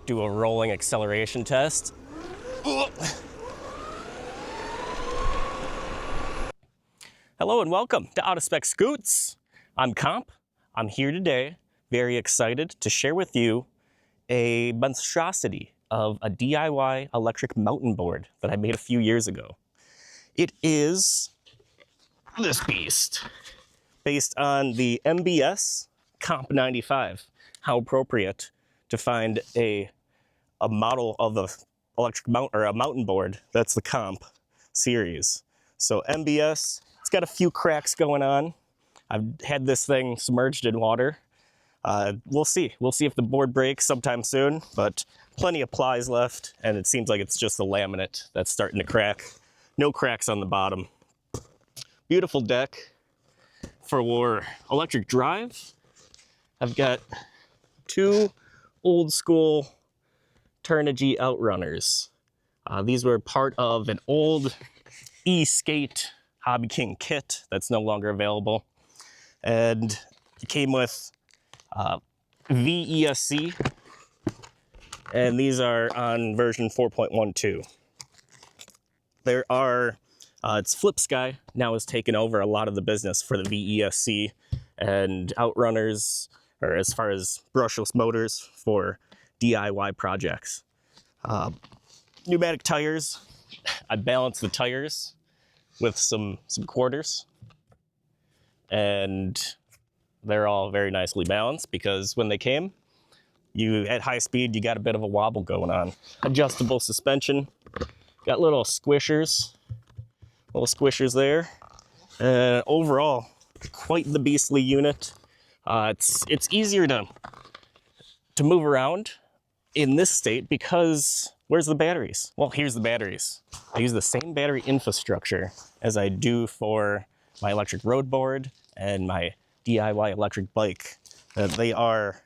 do a rolling acceleration test. Hello and welcome to Out of Spec Scootz. I'm Comp. I'm here today, very excited to share with you a monstrosity of a DIY electric mountain board that I made a few years ago. It is this beast, based on the MBS Comp 95. How appropriate to find a model of the electric mountain board that's the Comp series. So MBS, it's got a few cracks going on. I've had this thing submerged in water. We'll see if the board breaks sometime soon, but plenty of plies left, and it seems like it's just the laminate that's starting to crack. No cracks on the bottom. Beautiful deck for electric drive. I've got two old school Turnigy Outrunners. These were part of an old E-Skate Hobby King kit that's no longer available. And it came with VESC, and these are on version 4.12. There are, it's flipsky now has taken over a lot of the business for the VESC and Outrunners, or as far as brushless motors for DIY projects. Pneumatic tires. I balanced the tires with some quarters, and they're all very nicely balanced because when they came, at high speed, you got a bit of a wobble going on. Adjustable suspension. Got little squishers there. And overall, quite the beastly unit. It's easier to move around in this state because where's the batteries? Well, here's the batteries. I use the same battery infrastructure as I do for my electric road board and my DIY electric bike. They are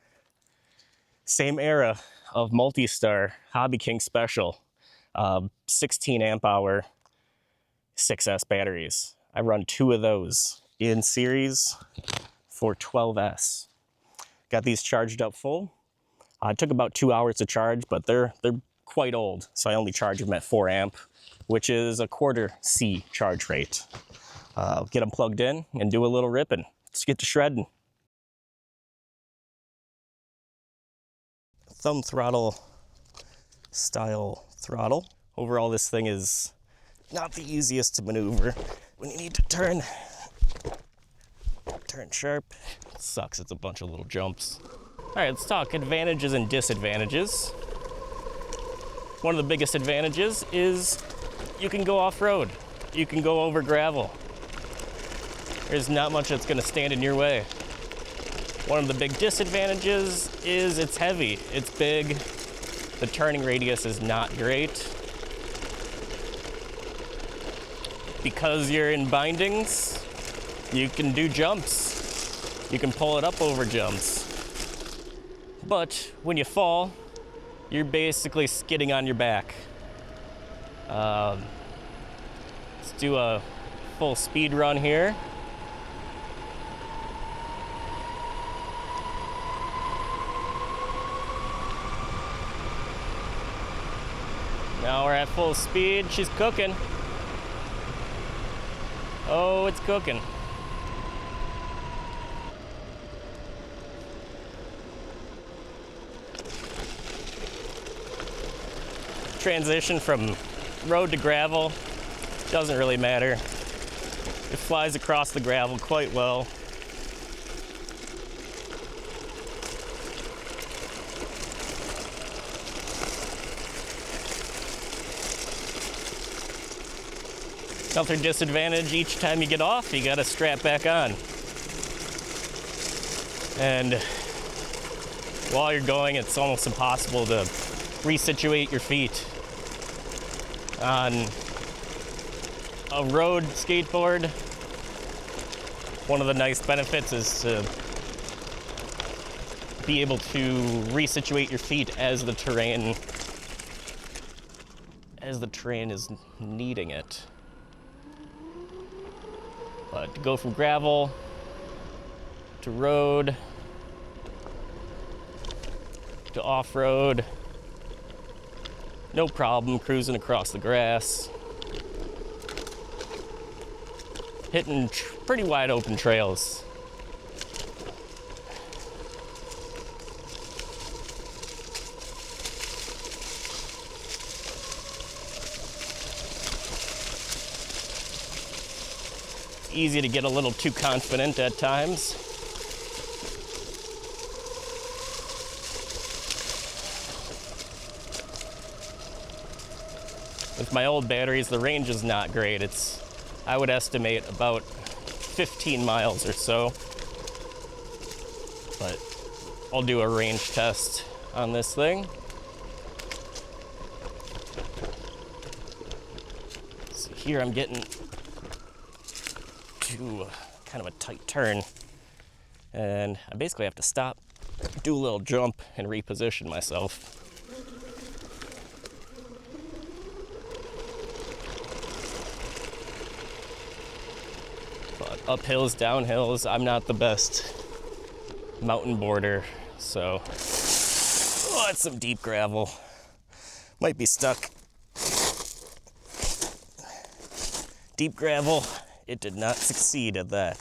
same era of Multi-Star Hobby King Special, 16 amp hour 6S batteries. I run two of those in series for 12S. Got these charged up full. It took about 2 hours to charge, but they're quite old, so I only charge them at 4 amp, which is a quarter C charge rate. Get them plugged in and do a little ripping. Let's get to shredding. Thumb throttle style throttle. Overall, this thing is not the easiest to maneuver when you need to turn sharp. It sucks, it's a bunch of little jumps. All right, let's talk advantages and disadvantages. One of the biggest advantages is you can go off-road. You can go over gravel. There's not much that's gonna stand in your way. One of the big disadvantages is it's heavy, it's big, the turning radius is not great. Because you're in bindings, you can do jumps. You can pull it up over jumps. But when you fall, you're basically skidding on your back. Let's do a full speed run here. Now we're at full speed. She's cooking. Oh, it's cooking. Transition from road to gravel doesn't really matter. It flies across the gravel quite well. Another disadvantage, each time you get off, you gotta strap back on. And while you're going, it's almost impossible to resituate your feet. On a road skateboard, one of the nice benefits is to be able to resituate your feet as the terrain is needing it. But to go from gravel to road to off-road, No problem cruising across the grass. Hitting pretty wide open trails. Easy to get a little too confident at times. With my old batteries, the range is not great. It's, I would estimate, about 15 miles or so. But I'll do a range test on this thing. So here I'm getting to kind of a tight turn, and I basically have to stop, do a little jump, and reposition myself. But uphills, downhills, I'm not the best mountain boarder, so oh, it's some deep gravel. Might be stuck. Deep gravel. It did not succeed at that.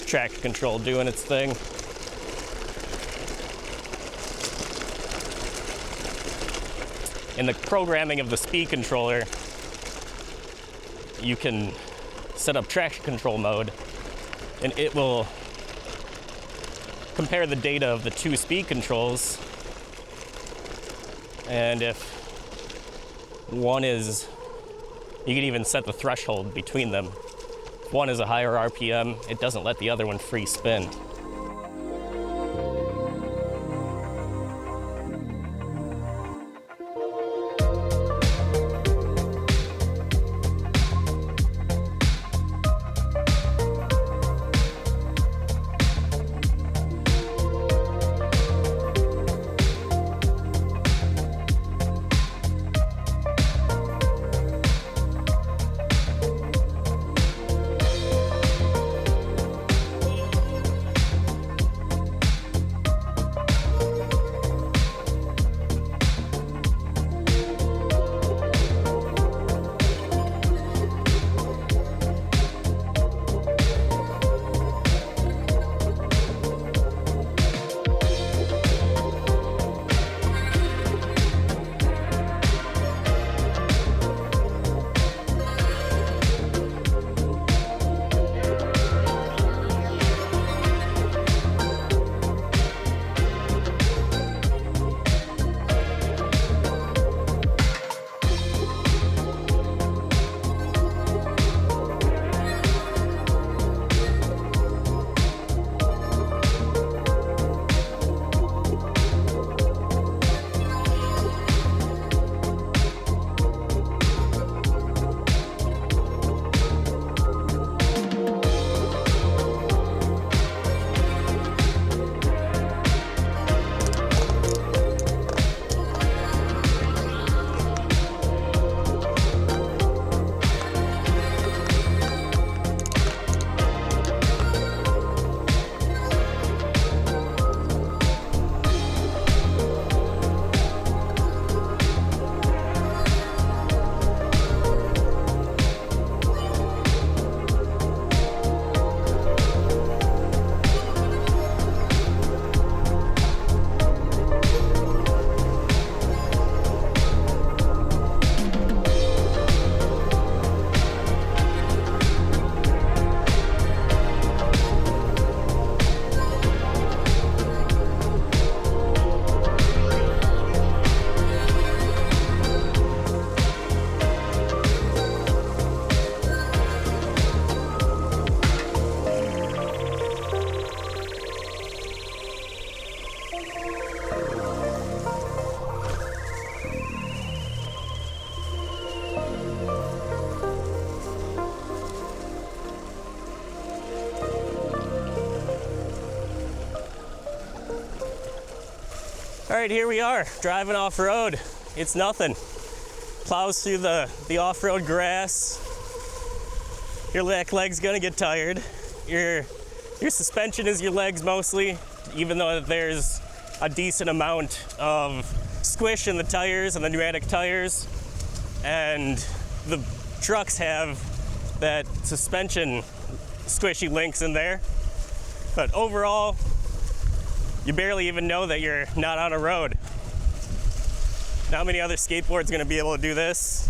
Traction control doing its thing. In the programming of the speed controller, you can set up traction control mode, and it will compare the data of the two speed controls, and if one is, you can even set the threshold between them. If one is a higher RPM, it doesn't let the other one free spin. All right, here we are, driving off-road. it's nothing. Plows through the off-road grass. Your back leg's gonna get tired. Your suspension is your legs mostly, even though there's a decent amount of squish in the tires and the pneumatic tires. And the trucks have that suspension squishy links in there. But overall, you barely even know that you're not on a road. Not many other skateboards gonna be able to do this.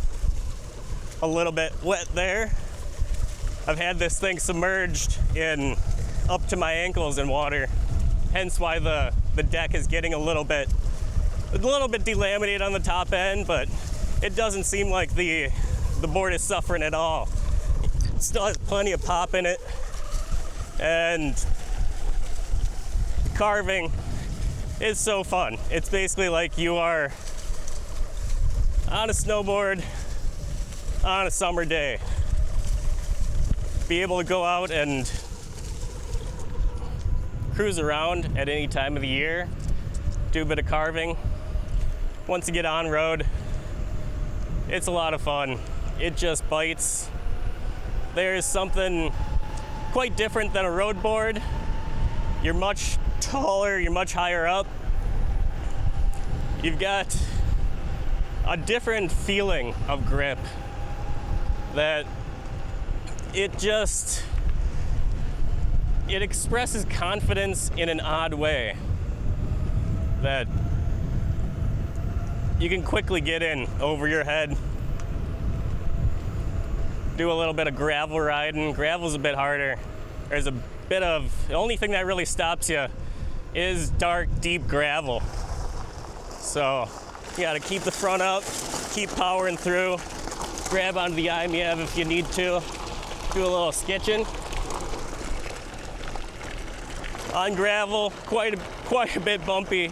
A little bit wet there. I've had this thing submerged in up to my ankles in water, hence why the deck is getting a little bit delaminated on the top end, but it doesn't seem like the board is suffering at all. It still has plenty of pop in it, and carving is so fun. It's basically like you are on a snowboard on a summer day. Be able to go out and cruise around at any time of the year, do a bit of carving. Once you get on road, it's a lot of fun. It just bites. There's something quite different than a road board. You're much taller, you're much higher up. You've got a different feeling of grip that it expresses confidence in an odd way that you can quickly get in over your head. Do a little bit of gravel riding. Gravel's a bit harder. There's a bit of, the only thing that really stops you is dark, deep gravel. So you gotta keep the front up, keep powering through, grab onto the IMEV if you need to, do a little sketching. On gravel, quite a bit bumpy.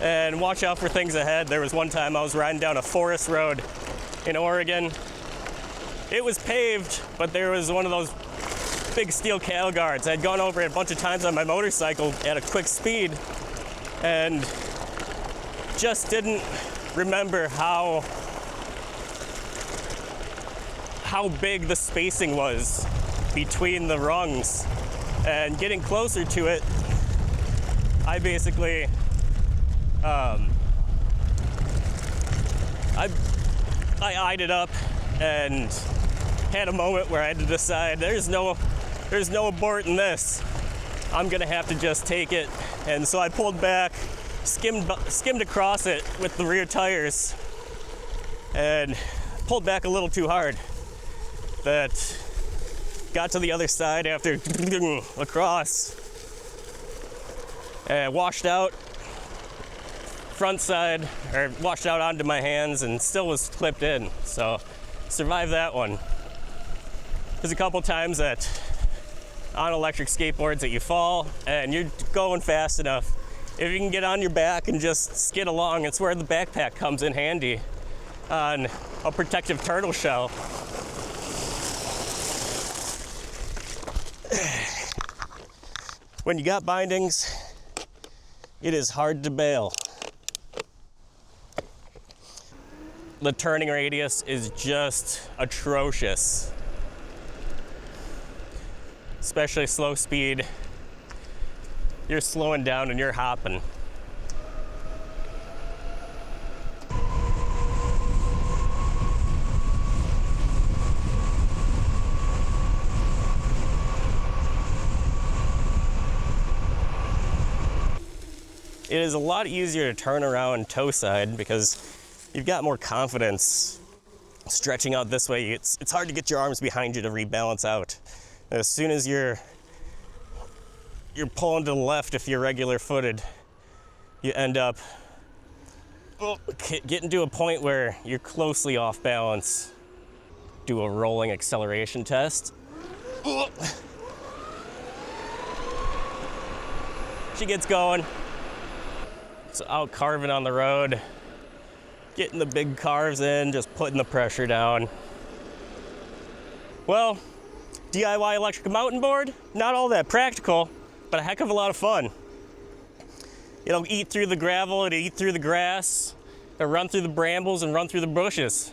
And watch out for things ahead. There was one time I was riding down a forest road in Oregon. It was paved, but there was one of those big steel cattle guards. I'd gone over it a bunch of times on my motorcycle at a quick speed and just didn't remember how big the spacing was between the rungs. And getting closer to it, I basically I eyed it up and had a moment where I had to decide there's no abort in this. I'm gonna have to just take it. And so I pulled back, skimmed across it with the rear tires and pulled back a little too hard. That got to the other side after across and washed out front side, or washed out onto my hands and still was clipped in. So survived that one. There's a couple times that on electric skateboards that you fall and you're going fast enough. If you can get on your back and just skid along, it's where the backpack comes in handy on a protective turtle shell. When you got bindings, it is hard to bail. The turning radius is just atrocious. Especially slow speed. You're slowing down and you're hopping. It is a lot easier to turn around toe side because you've got more confidence stretching out this way. It's hard to get your arms behind you to rebalance out. As soon as you're pulling to the left, if you're regular footed, you end up getting to a point where you're closely off balance. Do a rolling acceleration test. She gets going. So out carving on the road, getting the big carves in, just putting the pressure down. Well, DIY electric mountain board, not all that practical, but a heck of a lot of fun. It'll eat through the gravel, it'll eat through the grass, it'll run through the brambles and run through the bushes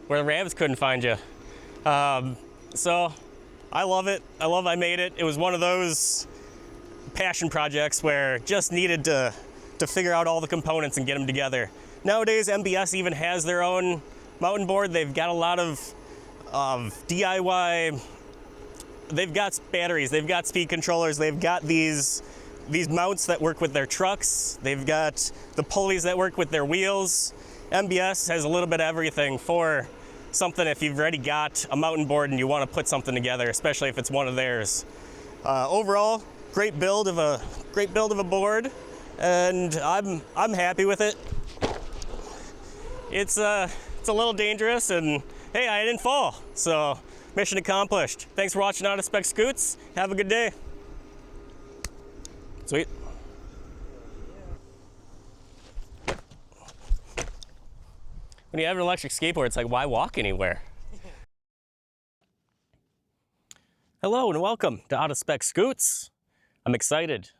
where the rabbits couldn't find you. So I love it. I made it. It was one of those passion projects where just needed to figure out all the components and get them together. Nowadays, MBS even has their own mountain board. They've got a lot of DIY. They've got batteries, they've got speed controllers, they've got these mounts that work with their trucks, they've got the pulleys that work with their wheels. MBS has a little bit of everything for something if you've already got a mountain board and you want to put something together, especially if it's one of theirs. Overall, great build of a board, and I'm happy with it. It's a little dangerous, and hey, I didn't fall, so mission accomplished. Thanks for watching Out of Spec Scootz. Have a good day. Sweet. When you have an electric skateboard, it's like, why walk anywhere? Hello and welcome to Out of Spec Scootz. I'm excited